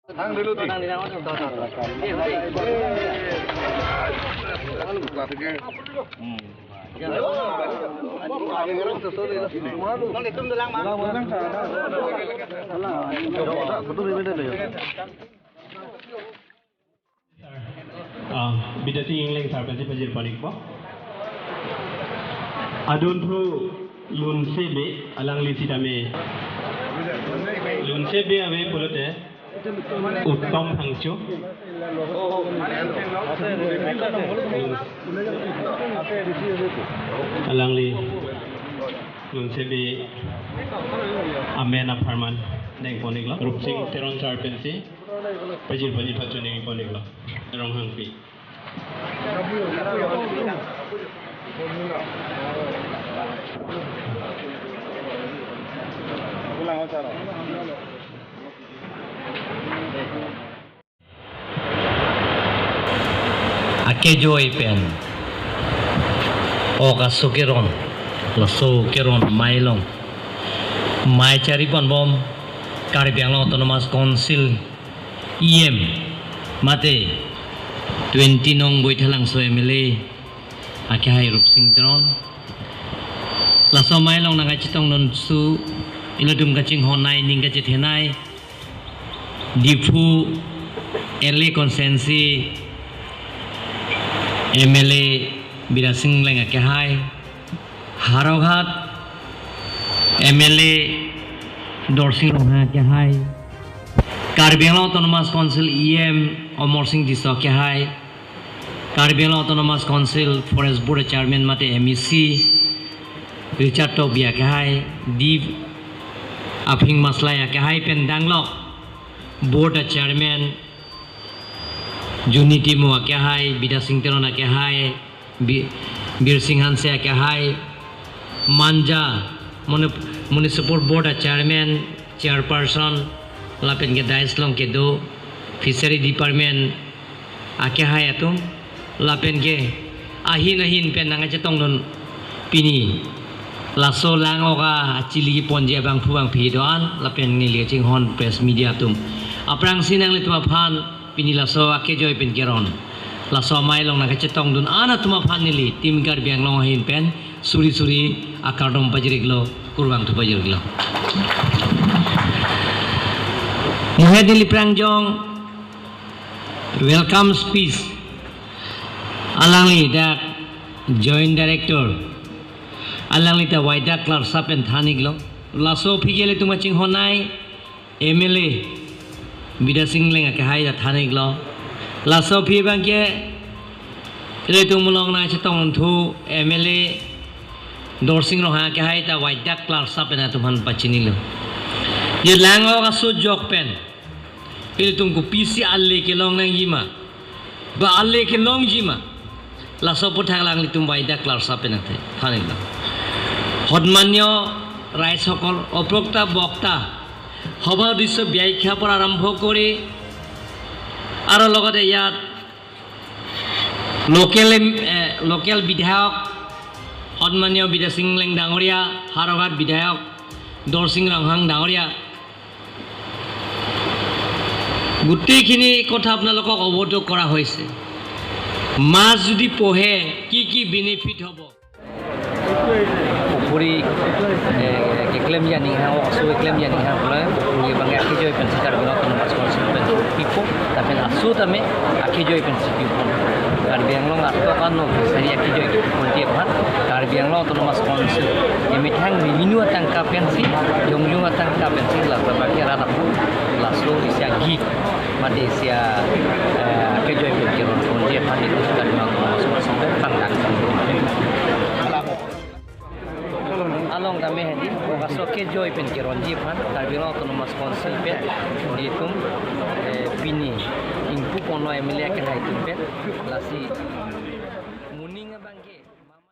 Nang dulu ti. Nang dinaon to. Bidati ingling sarpasi pajir panik po. Adun thru lun sebe alang lisi dame. Lun sebe ave pulote uttom hangcho. Alang li lun sebe amena farman deng poniklo. Rupsing teron sarpensi pajir pachuning poniklo. Rong hangpi. Akejoy pen oka sukeron laso keron mailong mai cari pon bom Caribbean Autonomous Council IM mate 20 nong boithalang so MLA ake hai rup sing tron laso mailong nanga chitong non su ilodum kaching honai ning ka chithenai difu early consensi MLA Birasing Lenga Kehai Haroghat MLA Dorsing Roha Kehai Caribbean Autonomous Council EM Omor Singh Diso Kehai Caribbean Autonomous Council Forest Board Chairman Mate MEC Richard Tobia Kehai Div Aping Maslaya Kehai Pendanglok Board Chairman Unity mo akehai Bida Singh Teron akehai Bir Singh Hanse akehai Manja Municipal Board Chairman Chairperson Lapen ke Dais Long ke do Fishery Department akehai atum Lapen ke ahin pen nanga chetong non pini laso lang oka chili ponje bang puang pi doan lapen ni lecing hon press media tum aprang sinang litwa phan pini laso akejoy pen keron laso mai long naga chetong dun ana tuma phanili tim gar biang long hin pen suri akardom pajiriglo kurwang tu pajiriglo muhedili prangjong welcome speech alangli that joint director alangli ta waida club sapen thaniglo laso phigele tuma ching honai MLA Bida Singh Lenga Kehai da thaniglo laso phi bangke le tumulong na chetong thu MLA Dorsing Roha Kehai ta waida club sapen atuman pachinilo ye lango ka su jok pen pil tungku PC alle ke long nang yima ba alle ke long jima laso puthang lang litum waida club sapen athe thaniglo হদমান্য রায় সকল অপ্রক্তা বক্তা সভা উদ্দেশ্য ব্যাখ্যাৰ পৰা আৰম্ভ কৰি আৰু লগতে ইয়াত লোকেল বিধায়ক সন্মানীয় বিদা সিং লেং ডাঙৰীয়া হাৰঘাট বিধায়ক দৰসিং ৰংহাং ডাঙৰীয়া গোটেইখিনি কথা আপোনালোকক অৱগত কৰা হৈছে মাছ যদি পোহে কি বেনিফিট হ'ব Puri klaim yani ha asu klaim yani ha bola ni bang akejoy pen sikar bola kon mas pen pipo tapi asu tame akejoy pen pipo kar biang long atto kan no sari akejoy kon tie bhat kar biang long ton mas kon si emithang revenu atang ka pensi jongjung atang ka pensi la ba ke rata laso isia git made isia akejoy pen kon tie bhat itu sikar bola kon mas pen pangkang along kami hedi kaso ke joy pen ke ronji phan Caribbean Autonomous Council pe ditum pini ingpu kono MLA ke hai tum pe lasi